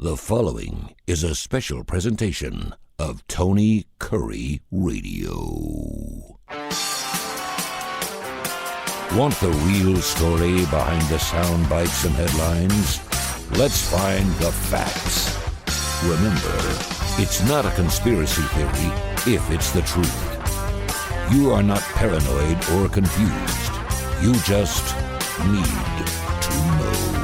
The following is a special presentation of Tony Kurre Radio. Want the real story behind the sound bites and headlines? Let's find the facts. Remember, it's not a conspiracy theory if it's the truth. You are not paranoid or confused. You just need to know.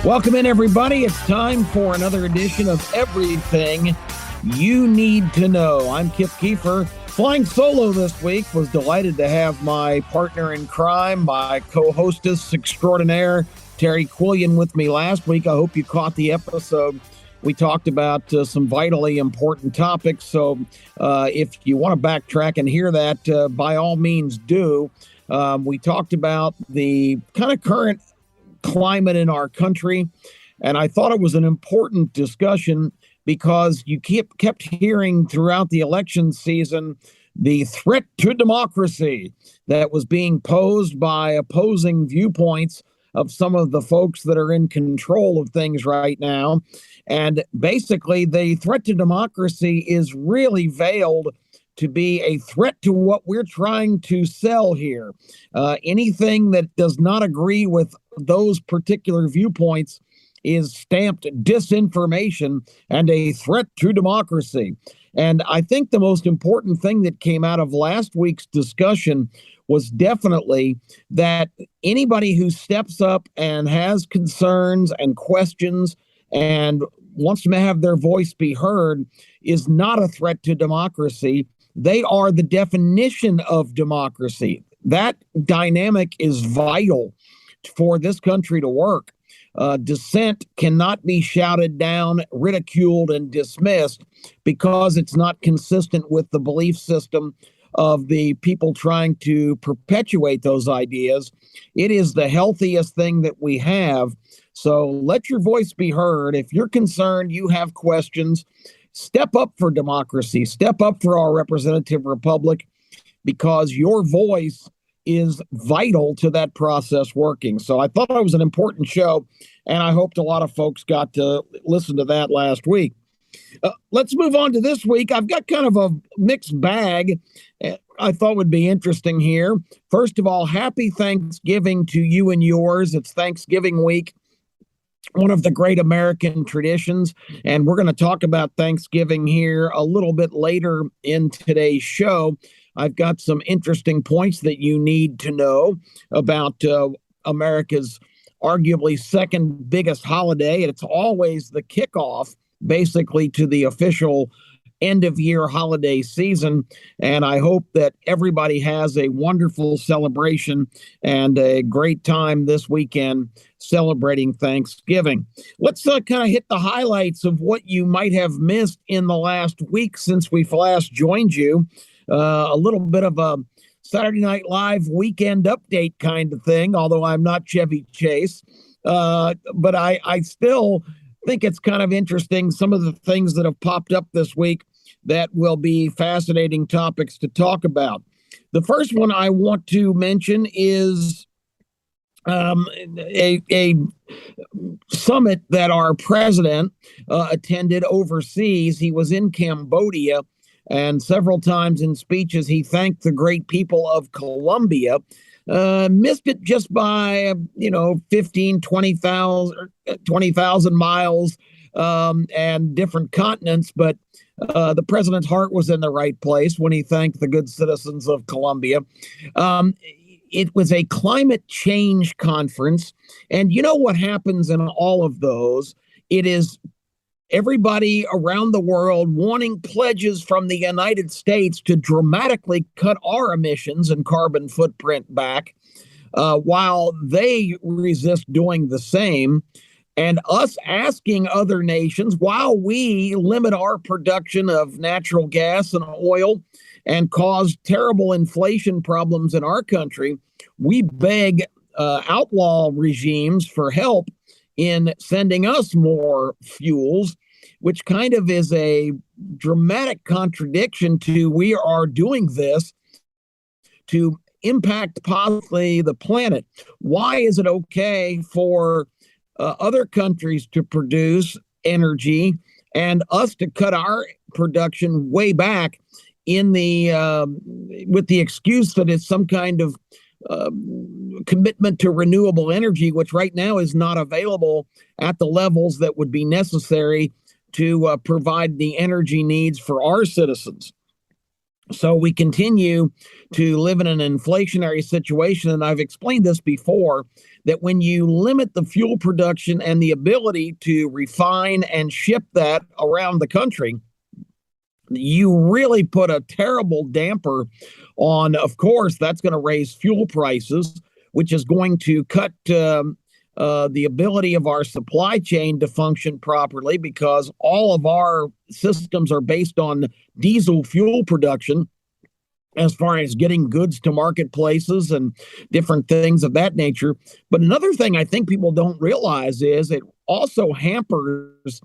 Welcome in, everybody. It's time for another edition of Everything You Need to Know. I'm Keefer, flying solo this week. Was delighted to have my partner in crime, my co-hostess extraordinaire, Terre Quillian, with me last week. I hope you caught the episode. We talked about some vitally important topics, so if you want to backtrack and hear that, by all means do. We talked about the kind of current climate in our country, and I thought it was an important discussion because you kept hearing throughout the election season the threat to democracy that was being posed by opposing viewpoints of some of the folks that are in control of things right now. And basically, the threat to democracy is really veiled to be a threat to what we're trying to sell here. Anything that does not agree with those particular viewpoints is stamped disinformation and a threat to democracy. And I think the most important thing that came out of last week's discussion was definitely that anybody who steps up and has concerns and questions and wants to have their voice be heard is not a threat to democracy. They are the definition of democracy. That dynamic is vital for this country to work. Dissent cannot be shouted down, ridiculed, and dismissed because it's not consistent with the belief system of the people trying to perpetuate those ideas. It is the healthiest thing that we have. So let your voice be heard. If you're concerned, you have questions, step up for democracy, step up for our representative republic, because your voice is vital to that process working. So I thought it was an important show, and I hoped a lot of folks got to listen to that last week. Let's move on to this week. I've got kind of a mixed bag I thought would be interesting here. First of all, happy Thanksgiving to you and yours. It's Thanksgiving week, one of the great American traditions, and we're going to talk about Thanksgiving here a little bit later in today's show. I've got some interesting points that you need to know about America's arguably second biggest holiday. It's always the kickoff, basically, to the official end-of-year holiday season, and I hope that everybody has a wonderful celebration and a great time this weekend celebrating Thanksgiving. Let's kind of hit the highlights of what you might have missed in the last week since we've last joined you. A little bit of a Saturday Night Live weekend update kind of thing, although I'm not Chevy Chase. But I still think it's kind of interesting, some of the things that have popped up this week that will be fascinating topics to talk about. The first one I want to mention is a summit that our president attended overseas. He was in Cambodia, and several times in speeches, he thanked the great people of Colombia. Missed it just by, 15, 20,000 miles and different continents. But the president's heart was in the right place when he thanked the good citizens of Colombia. It was a climate change conference. And you know what happens in all of those? It is everybody around the world wanting pledges from the United States to dramatically cut our emissions and carbon footprint back, while they resist doing the same, and us asking other nations, while we limit our production of natural gas and oil and cause terrible inflation problems in our country, we beg outlaw regimes for help in sending us more fuels, which kind of is a dramatic contradiction to we are doing this to impact positively the planet. Why is it okay for other countries to produce energy and us to cut our production way back in the with the excuse that it's some kind of uh, commitment to renewable energy, which right now is not available at the levels that would be necessary to provide the energy needs for our citizens. So we continue to live in an inflationary situation. And I've explained this before, that when you limit the fuel production and the ability to refine and ship that around the country, you really put a terrible damper on, of course, that's going to raise fuel prices, which is going to cut the ability of our supply chain to function properly, because all of our systems are based on diesel fuel production as far as getting goods to marketplaces and different things of that nature. But another thing I think people don't realize is it also hampers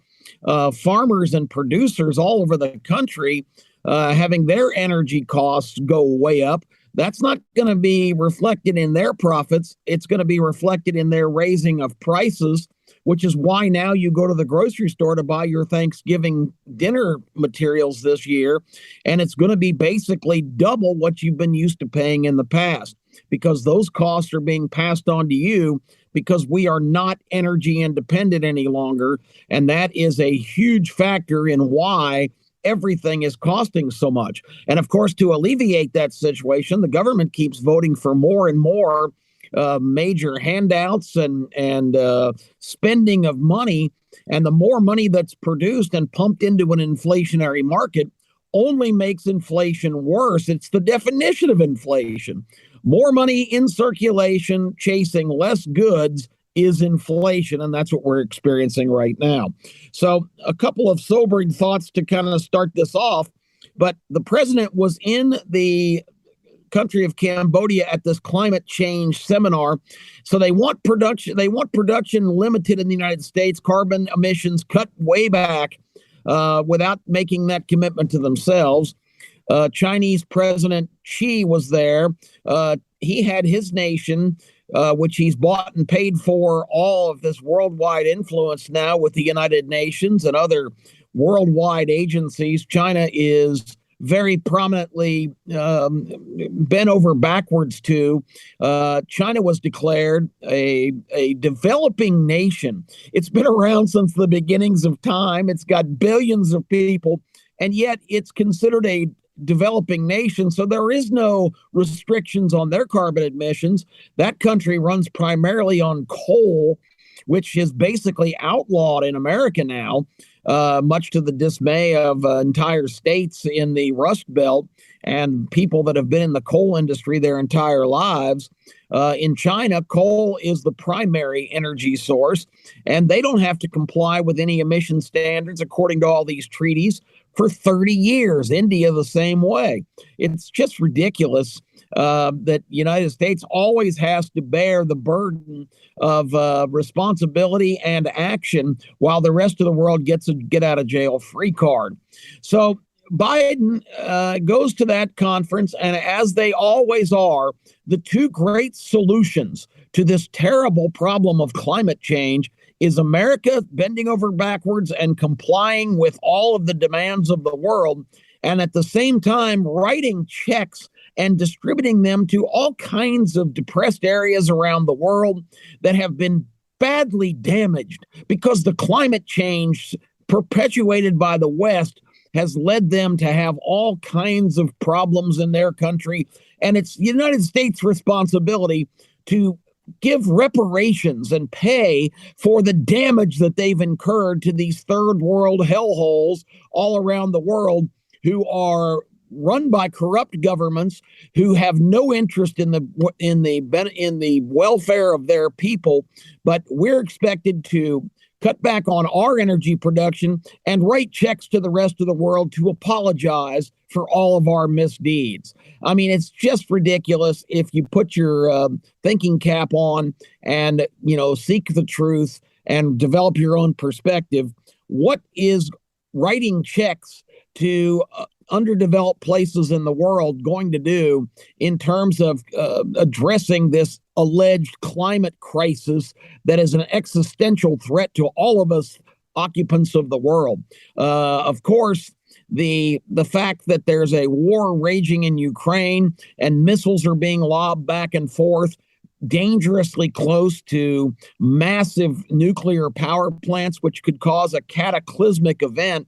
farmers and producers all over the country having their energy costs go way up. That's not going to be reflected in their profits. It's going to be reflected in their raising of prices, which is why now you go to the grocery store to buy your Thanksgiving dinner materials this year, and it's going to be basically double what you've been used to paying in the past, because those costs are being passed on to you because we are not energy independent any longer. And that is a huge factor in why everything is costing so much. And of course, to alleviate that situation, the government keeps voting for more and more major handouts and spending of money. And the more money that's produced and pumped into an inflationary market only makes inflation worse. It's the definition of inflation. More money in circulation chasing less goods is inflation, and that's what we're experiencing right now. So a couple of sobering thoughts to kind of start this off. But the president was in the country of Cambodia at this climate change seminar. So they want production limited in the United States, carbon emissions cut way back without making that commitment to themselves. Chinese President Xi was there. He had his nation, which he's bought and paid for, all of this worldwide influence now with the United Nations and other worldwide agencies. China is very prominently bent over backwards to. China was declared a developing nation. It's been around since the beginnings of time. It's got billions of people, and yet it's considered a developing nation. So there is no restrictions on their carbon emissions. That country runs primarily on coal, which is basically outlawed in America now, much to the dismay of entire states in the Rust Belt and people that have been in the coal industry their entire lives. In China, coal is the primary energy source, and they don't have to comply with any emission standards according to all these treaties for 30 years. India the same way. It's just ridiculous that United States always has to bear the burden of responsibility and action while the rest of the world gets a get out of jail free card. So Biden goes to that conference, and as they always are, the two great solutions to this terrible problem of climate change is America bending over backwards and complying with all of the demands of the world, and at the same time writing checks and distributing them to all kinds of depressed areas around the world that have been badly damaged because the climate change perpetuated by the West has led them to have all kinds of problems in their country. And it's the United States' responsibility to give reparations and pay for the damage that they've incurred to these third world hellholes all around the world, who are run by corrupt governments who have no interest in the welfare of their people. But we're expected to cut back on our energy production and write checks to the rest of the world to apologize for all of our misdeeds. I mean, it's just ridiculous. If you put your thinking cap on and, seek the truth and develop your own perspective, what is writing checks to underdeveloped places in the world going to do in terms of addressing this alleged climate crisis that is an existential threat to all of us occupants of the world. Of course, the fact that there's a war raging in Ukraine and missiles are being lobbed back and forth dangerously close to massive nuclear power plants, which could cause a cataclysmic event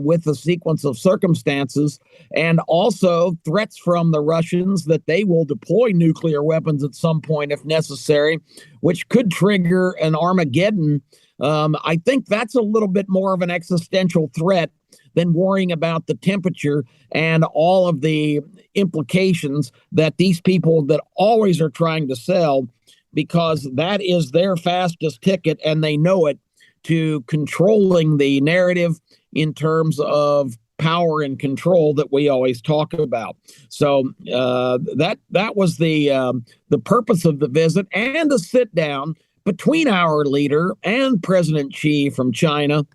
with a sequence of circumstances, and also threats from the Russians that they will deploy nuclear weapons at some point if necessary, which could trigger an Armageddon. I think that's a little bit more of an existential threat than worrying about the temperature and all of the implications that these people that always are trying to sell, because that is their fastest ticket and they know it, to controlling the narrative in terms of power and control that we always talk about. So that was the purpose of the visit, and the sit down between our leader and President Xi from China.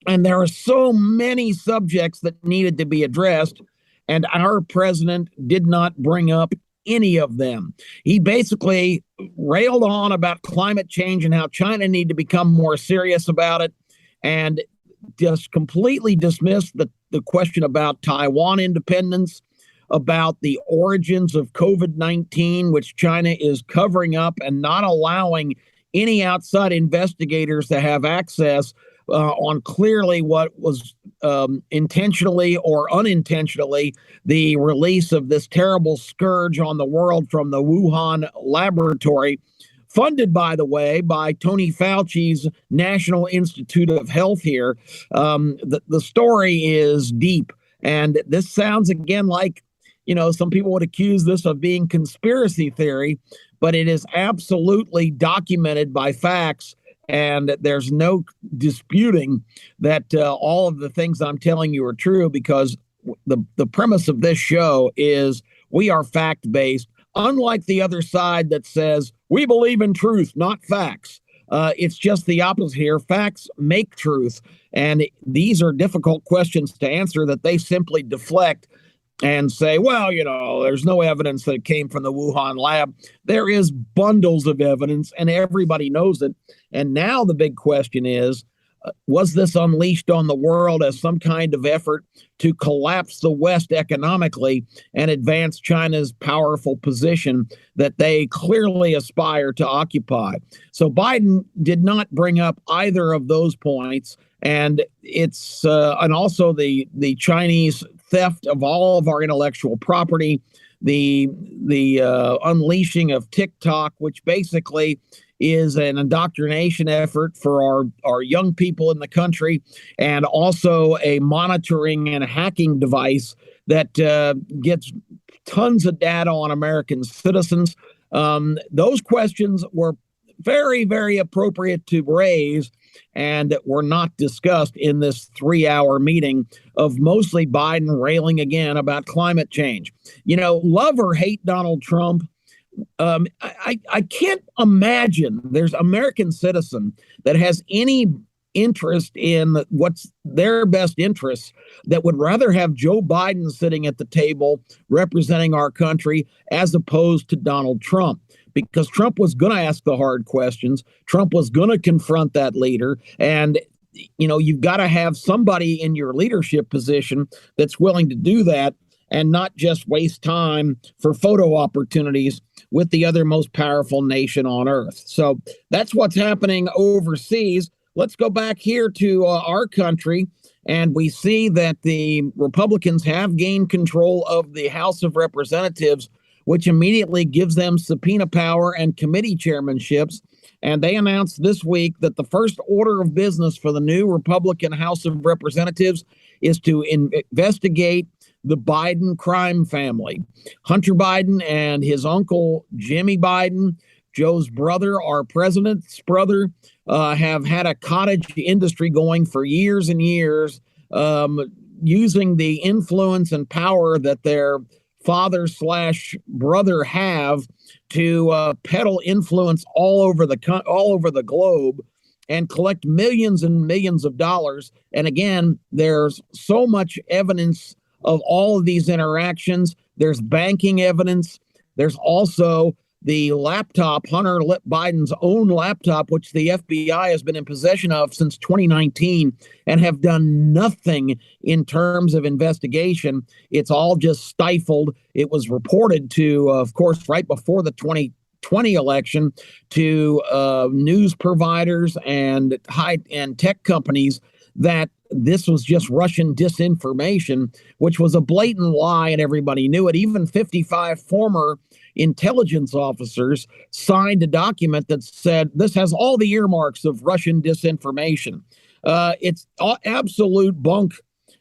And there are so many subjects that needed to be addressed, and our president did not bring up any of them. He basically railed on about climate change and how China need to become more serious about it, and just completely dismissed the question about Taiwan independence, about the origins of COVID-19, which China is covering up and not allowing any outside investigators to have access on clearly what was intentionally or unintentionally the release of this terrible scourge on the world from the Wuhan laboratory, funded, by the way, by Tony Fauci's National Institute of Health here. The story is deep, and this sounds again like, some people would accuse this of being conspiracy theory, but it is absolutely documented by facts. And there's no disputing that all of the things I'm telling you are true, because the premise of this show is we are fact-based, unlike the other side that says we believe in truth, not facts. It's just the opposite here. Facts make truth. And these are difficult questions to answer that they simply deflect and say, well, there's no evidence that it came from the Wuhan lab. There is bundles of evidence, and everybody knows it. And now the big question is, was this unleashed on the world as some kind of effort to collapse the West economically and advance China's powerful position that they clearly aspire to occupy? So Biden did not bring up either of those points. And it's and also the Chinese theft of all of our intellectual property, the unleashing of TikTok, which basically is an indoctrination effort for our young people in the country, and also a monitoring and hacking device that gets tons of data on American citizens. Those questions were very, very appropriate to raise, and were not discussed in this 3-hour meeting of mostly Biden railing again about climate change. Love or hate Donald Trump, I can't imagine there's an American citizen that has any interest in what's their best interests that would rather have Joe Biden sitting at the table representing our country as opposed to Donald Trump. Because Trump was going to ask the hard questions. Trump was going to confront that leader. And, you've got to have somebody in your leadership position that's willing to do that and not just waste time for photo opportunities with the other most powerful nation on earth. So that's what's happening overseas. Let's go back here to our country. And we see that the Republicans have gained control of the House of Representatives, which immediately gives them subpoena power and committee chairmanships. And they announced this week that the first order of business for the new Republican House of Representatives is to investigate the Biden crime family. Hunter Biden and his uncle, Jimmy Biden, Joe's brother, our president's brother, have had a cottage industry going for years and years, using the influence and power that their father/brother have to peddle influence all over the globe and collect millions and millions of dollars. And again, there's so much evidence of all of these interactions. There's banking evidence. There's also the laptop, Hunter Biden's own laptop, which the FBI has been in possession of since 2019 and have done nothing in terms of investigation. It's all just stifled. It was reported to, of course, right before the 2020 election to news providers and high-end tech companies that this was just Russian disinformation, which was a blatant lie, and everybody knew it. Even 55 former intelligence officers signed a document that said this has all the earmarks of Russian disinformation. It's absolute bunk,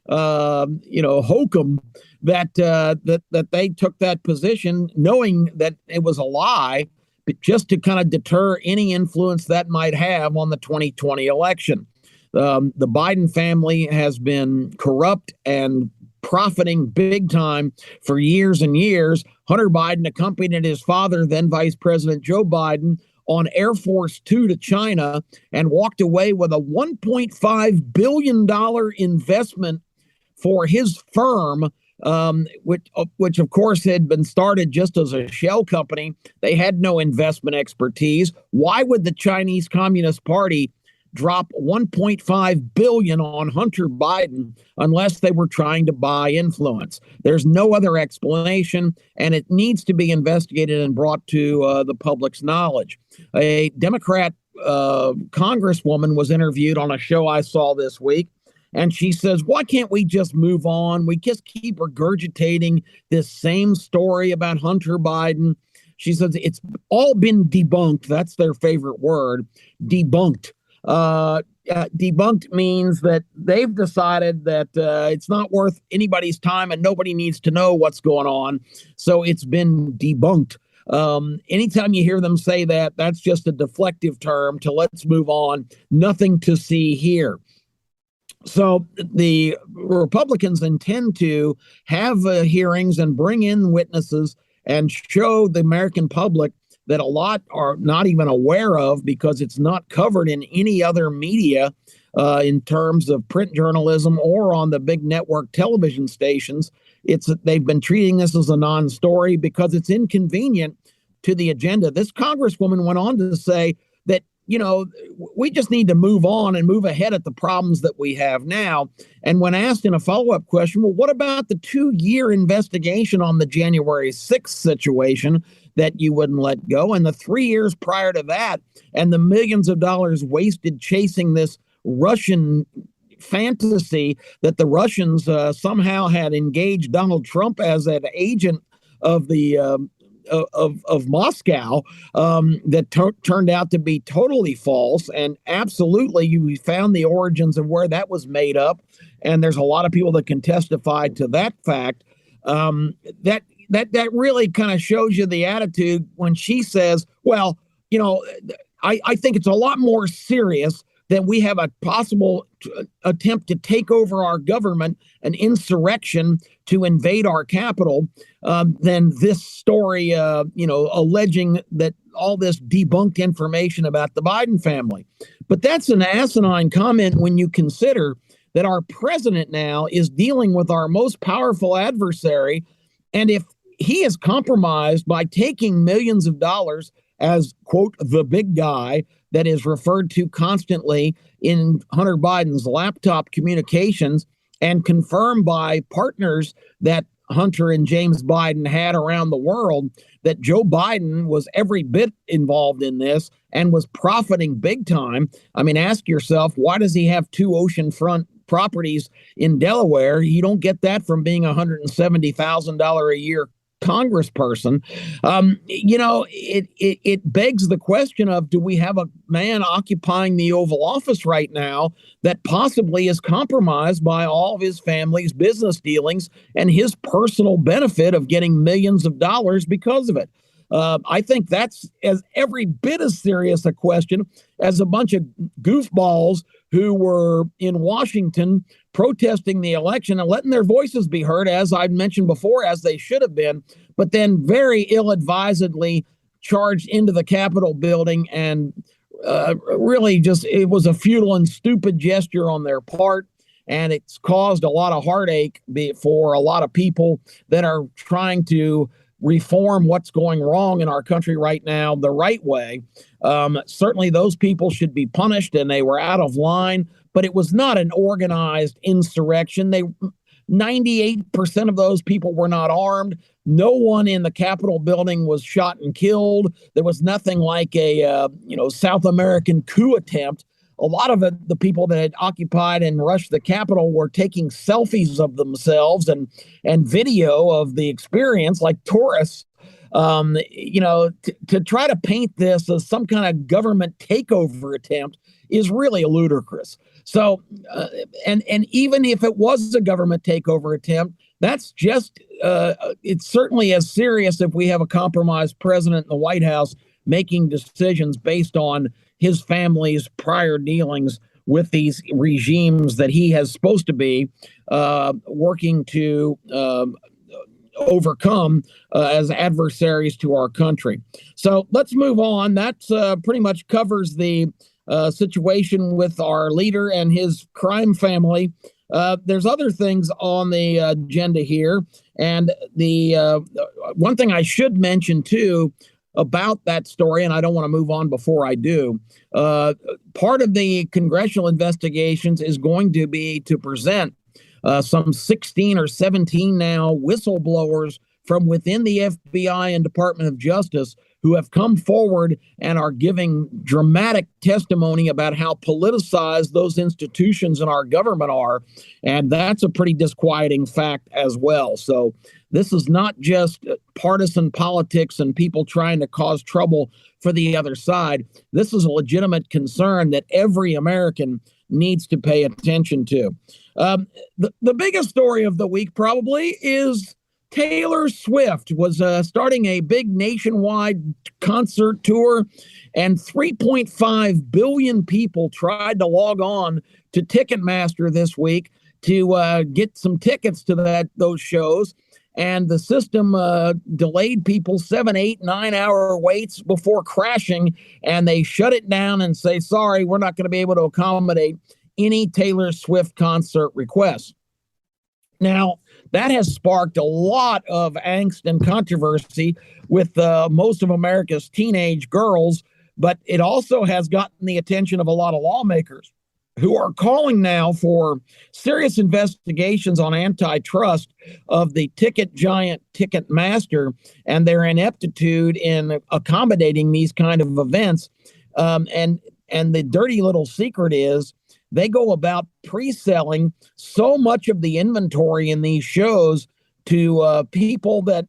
hokum that they took that position, knowing that it was a lie, but just to kind of deter any influence that might have on the 2020 election. The Biden family has been corrupt and profiting big time for years and years. Hunter Biden accompanied his father, then Vice President Joe Biden, on Air Force Two to China and walked away with a $1.5 billion investment for his firm, which of course had been started just as a shell company. They had no investment expertise. Why would the Chinese Communist Party drop $1.5 billion on Hunter Biden unless they were trying to buy influence? There's no other explanation, and it needs to be investigated and brought to the public's knowledge. A Democrat congresswoman was interviewed on a show I saw this week, and she says, why can't we just move on? We just keep regurgitating this same story about Hunter Biden. She says it's all been debunked. That's their favorite word, debunked. Debunked means that they've decided that it's not worth anybody's time and nobody needs to know what's going on. So it's been debunked. Anytime you hear them say that, that's just a deflective term to let's move on. Nothing to see here. So the Republicans intend to have hearings and bring in witnesses and show the American public that a lot are not even aware of because it's not covered in any other media in terms of print journalism or on the big network television stations. They've been treating this as a non-story because it's inconvenient to the agenda. This congresswoman went on to say that, we just need to move on and move ahead at the problems that we have now. And when asked in a follow-up question, well, what about the 2-year investigation on the January 6th situation that you wouldn't let go, and the 3 years prior to that, and the millions of dollars wasted chasing this Russian fantasy that the Russians somehow had engaged Donald Trump as an agent of the of Moscow, that turned out to be totally false. And absolutely, you found the origins of where that was made up, and there's a lot of people that can testify to that fact. That really kind of shows you the attitude when she says, well, I think it's a lot more serious that we have a possible attempt to take over our government, an insurrection to invade our capital, than this story, alleging that all this debunked information about the Biden family. But that's an asinine comment when you consider that our president now is dealing with our most powerful adversary. And if he is compromised by taking millions of dollars as, quote, the big guy that is referred to constantly in Hunter Biden's laptop communications and confirmed by partners that Hunter and James Biden had around the world, that Joe Biden was every bit involved in this and was profiting big time. I mean, ask yourself, why does he have 2 oceanfront properties in Delaware? You don't get that from being a $170,000 a year congressperson. It begs the question of, do we have a man occupying the Oval Office right now that possibly is compromised by all of his family's business dealings and his personal benefit of getting millions of dollars because of it? I think that's as every bit as serious a question as a bunch of goofballs who were in Washington protesting the election and letting their voices be heard, as I've mentioned before, as they should have been, but then very ill-advisedly charged into the Capitol building and really just, it was a futile and stupid gesture on their part. And it's caused a lot of heartache for a lot of people that are trying to reform what's going wrong in our country right now the right way. Certainly those people should be punished, and they were out of line, but it was not an organized insurrection. 98% of those people were not armed. No one in the Capitol building was shot and killed. There was nothing like a South American coup attempt. A lot of the people that had occupied and rushed the Capitol were taking selfies of themselves and video of the experience, like tourists. To try to paint this as some kind of government takeover attempt is really ludicrous. So, and even if it was a government takeover attempt, that's just, it's certainly as serious if we have a compromised president in the White House making decisions based on his family's prior dealings with these regimes that he has supposed to be working to overcome as adversaries to our country. So let's move on. That's pretty much covers the situation with our leader and his crime family. There's other things on the agenda here. And the one thing I should mention, too, about that story, and I don't want to move on before I do, part of the congressional investigations is going to be to present some 16 or 17 now whistleblowers from within the FBI and Department of Justice who have come forward and are giving dramatic testimony about how politicized those institutions in our government are. And that's a pretty disquieting fact as well. So this is not just partisan politics and people trying to cause trouble for the other side. This is a legitimate concern that every American needs to pay attention to. The biggest story of the week probably is Taylor Swift was starting a big nationwide concert tour, and 3.5 billion people tried to log on to Ticketmaster this week to get some tickets to those shows. And the system delayed people 7, 8, 9-hour waits before crashing, and they shut it down and say, sorry, we're not going to be able to accommodate any Taylor Swift concert requests. Now, that has sparked a lot of angst and controversy with most of America's teenage girls, but it also has gotten the attention of a lot of lawmakers who are calling now for serious investigations on antitrust of the ticket giant Ticketmaster and their ineptitude in accommodating these kind of events. And the dirty little secret is they go about pre-selling so much of the inventory in these shows to people that,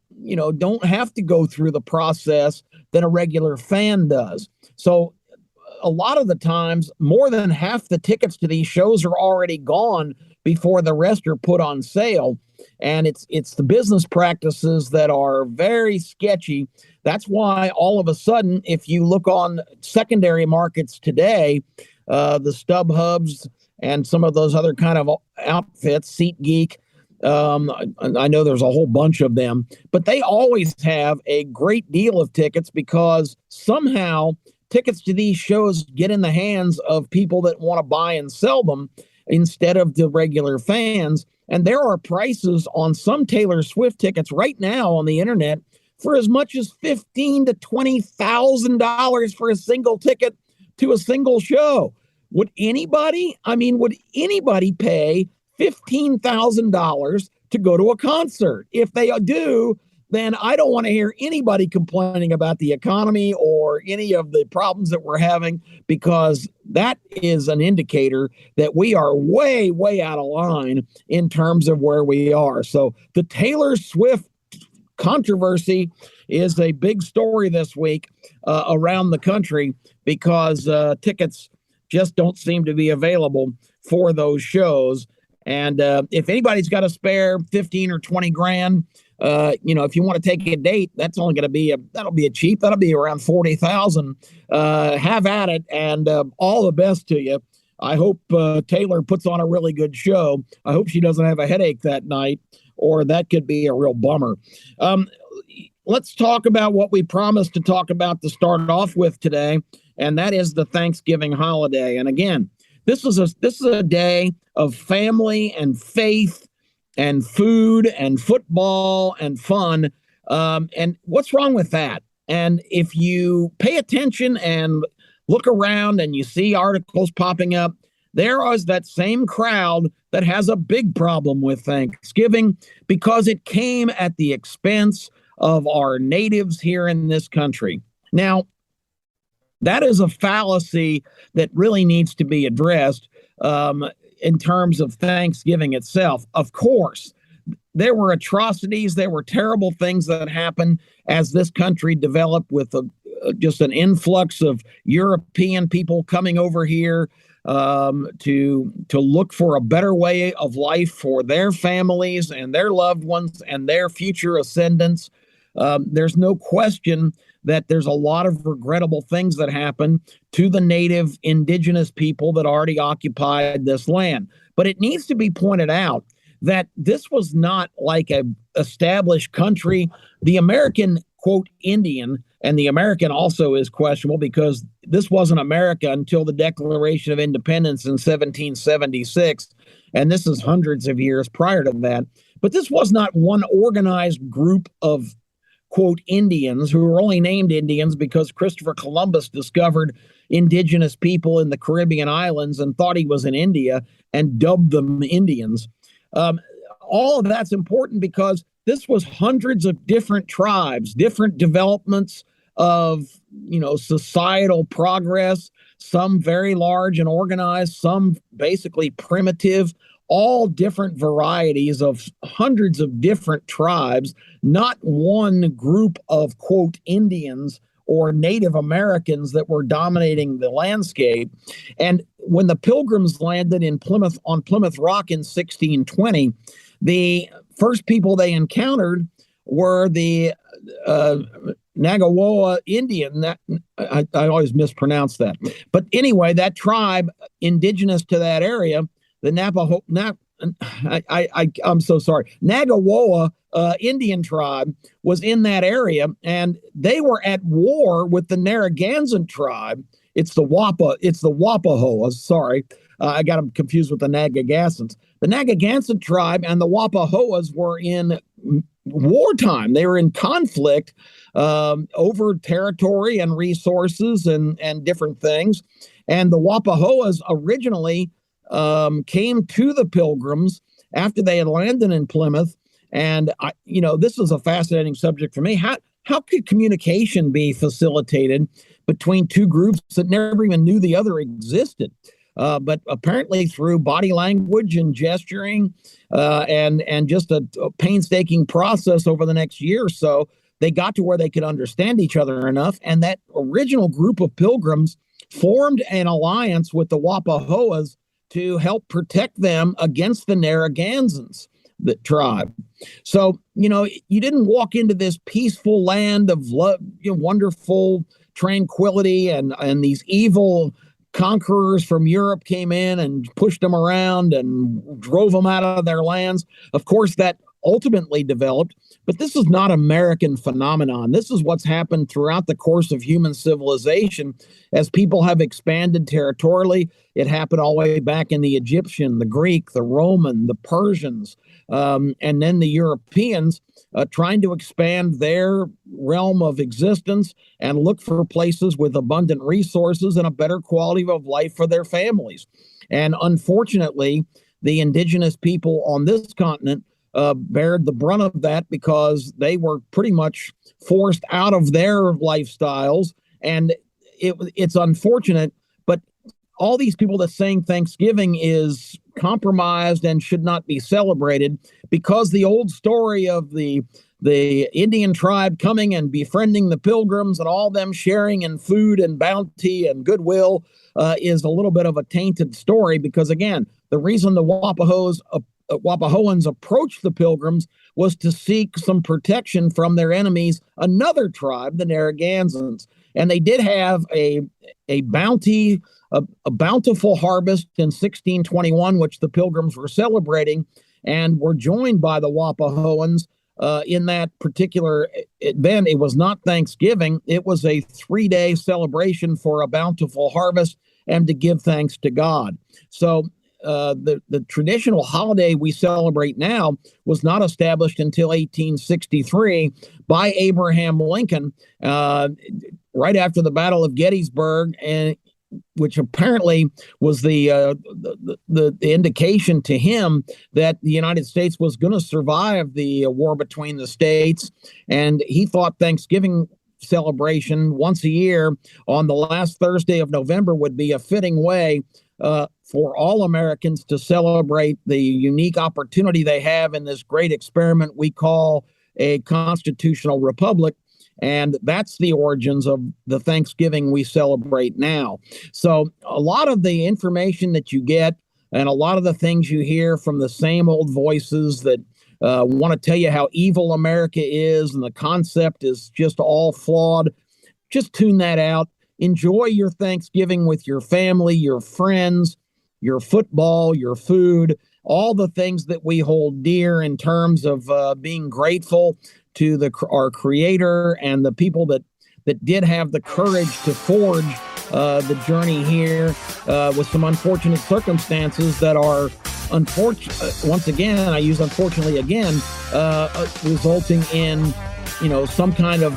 don't have to go through the process that a regular fan does. So a lot of the times, more than half the tickets to these shows are already gone before the rest are put on sale. And it's the business practices that are very sketchy. That's why all of a sudden, if you look on secondary markets today, the StubHubs and some of those other kind of outfits, SeatGeek, I know there's a whole bunch of them, but they always have a great deal of tickets because somehow tickets to these shows get in the hands of people that want to buy and sell them instead of the regular fans. And there are prices on some Taylor Swift tickets right now on the internet for as much as $15,000 to $20,000 for a single ticket to a single show. Would anybody pay $15,000 to go to a concert? If they do, then I don't want to hear anybody complaining about the economy or any of the problems that we're having, because that is an indicator that we are way, way out of line in terms of where we are. So the Taylor Swift controversy is a big story this week around the country because tickets just don't seem to be available for those shows. And if anybody's got a spare 15 or 20 grand, if you want to take a date, that's only going to be that'll be around 40,000. Have at it, and all the best to you. I hope Taylor puts on a really good show. I hope she doesn't have a headache that night, or that could be a real bummer. Let's talk about what we promised to talk about to start off with today, and that is the Thanksgiving holiday. And again, this is a day of family and faith and food and football and fun. And what's wrong with that? And if you pay attention and look around and you see articles popping up, there is that same crowd that has a big problem with Thanksgiving because it came at the expense of our natives here in this country. Now, that is a fallacy that really needs to be addressed in terms of Thanksgiving itself. Of course, there were atrocities, there were terrible things that happened as this country developed with just an influx of European people coming over here to look for a better way of life for their families and their loved ones and their future ascendants. There's no question that there's a lot of regrettable things that happen to the native indigenous people that already occupied this land. But it needs to be pointed out that this was not like a established country. The American, quote, Indian, and the American also is questionable because this wasn't America until the Declaration of Independence in 1776. And this is hundreds of years prior to that. But this was not one organized group of, quote, Indians who were only named Indians because Christopher Columbus discovered indigenous people in the Caribbean islands and thought he was in India and dubbed them Indians. All of that's important because this was hundreds of different tribes, different developments of, societal progress, some very large and organized, some basically primitive, all different varieties of hundreds of different tribes, not one group of, quote, Indians or Native Americans that were dominating the landscape. And when the Pilgrims landed in Plymouth on Plymouth Rock in 1620, the first people they encountered were the Nagawa Indian. I always mispronounce that. But anyway, that tribe indigenous to that area, the I'm so sorry. Nagawa Indian tribe was in that area, and they were at war with the Narragansett tribe. It's the Wapahoas. Sorry, I got them confused with the Nagassans. The Narragansett tribe and the Wapahoas were in wartime. They were in conflict over territory and resources and different things. And the Wapahoas originally came to the Pilgrims after they had landed in Plymouth. And, this is a fascinating subject for me. How could communication be facilitated between two groups that never even knew the other existed? But apparently through body language and gesturing and just a painstaking process over the next year or so, they got to where they could understand each other enough. And that original group of Pilgrims formed an alliance with the Wapahoas to help protect them against the Narragansetts, the tribe. So, you didn't walk into this peaceful land of love, wonderful tranquility, and these evil conquerors from Europe came in and pushed them around and drove them out of their lands. Of course, that ultimately developed, but this is not American phenomenon. This is what's happened throughout the course of human civilization as people have expanded territorially. It happened all the way back in the Egyptian, the Greek, the Roman, the Persians, and then the Europeans trying to expand their realm of existence and look for places with abundant resources and a better quality of life for their families. And unfortunately, the indigenous people on this continent bared the brunt of that because they were pretty much forced out of their lifestyles. And it's unfortunate, but all these people that saying Thanksgiving is compromised and should not be celebrated because the old story of the Indian tribe coming and befriending the Pilgrims and all them sharing in food and bounty and goodwill is a little bit of a tainted story because, again, the reason the Wapahoans approached the Pilgrims was to seek some protection from their enemies, another tribe, the Narragansetts. And they did have a bountiful harvest in 1621, which the Pilgrims were celebrating, and were joined by the Wapahoans in that particular event. It was not Thanksgiving. It was a 3-day celebration for a bountiful harvest and to give thanks to God. So the traditional holiday we celebrate now was not established until 1863 by Abraham Lincoln, right after the Battle of Gettysburg, and which apparently was the indication to him that the United States was going to survive the war between the states. And he thought Thanksgiving celebration once a year on the last Thursday of November would be a fitting way for all Americans to celebrate the unique opportunity they have in this great experiment we call a constitutional republic. And that's the origins of the Thanksgiving we celebrate now. So a lot of the information that you get and a lot of the things you hear from the same old voices that want to tell you how evil America is and the concept is just all flawed, just tune that out. Enjoy your Thanksgiving with your family, your friends, your football, your food, all the things that we hold dear in terms of being grateful to our Creator and the people that did have the courage to forge the journey here with some unfortunate circumstances that are unfortunate. Once again, I use unfortunately again, resulting in some kind of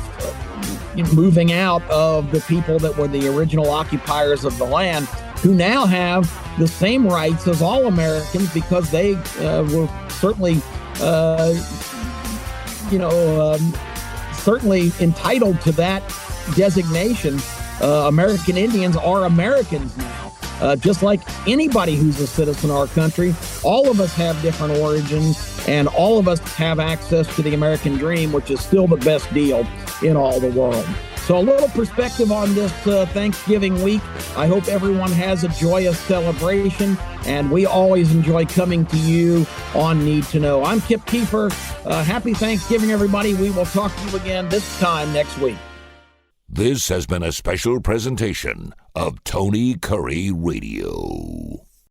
moving out of the people that were the original occupiers of the land, who now have the same rights as all Americans because they were certainly certainly entitled to that designation. American Indians are Americans now, just like anybody who's a citizen of our country. All of us have different origins, and all of us have access to the American dream, which is still the best deal in all the world. So a little perspective on this Thanksgiving week. I hope everyone has a joyous celebration, and we always enjoy coming to you on Need to Know. I'm Kip Keefer. Happy Thanksgiving, everybody. We will talk to you again this time next week. This has been a special presentation of Tony Curry Radio.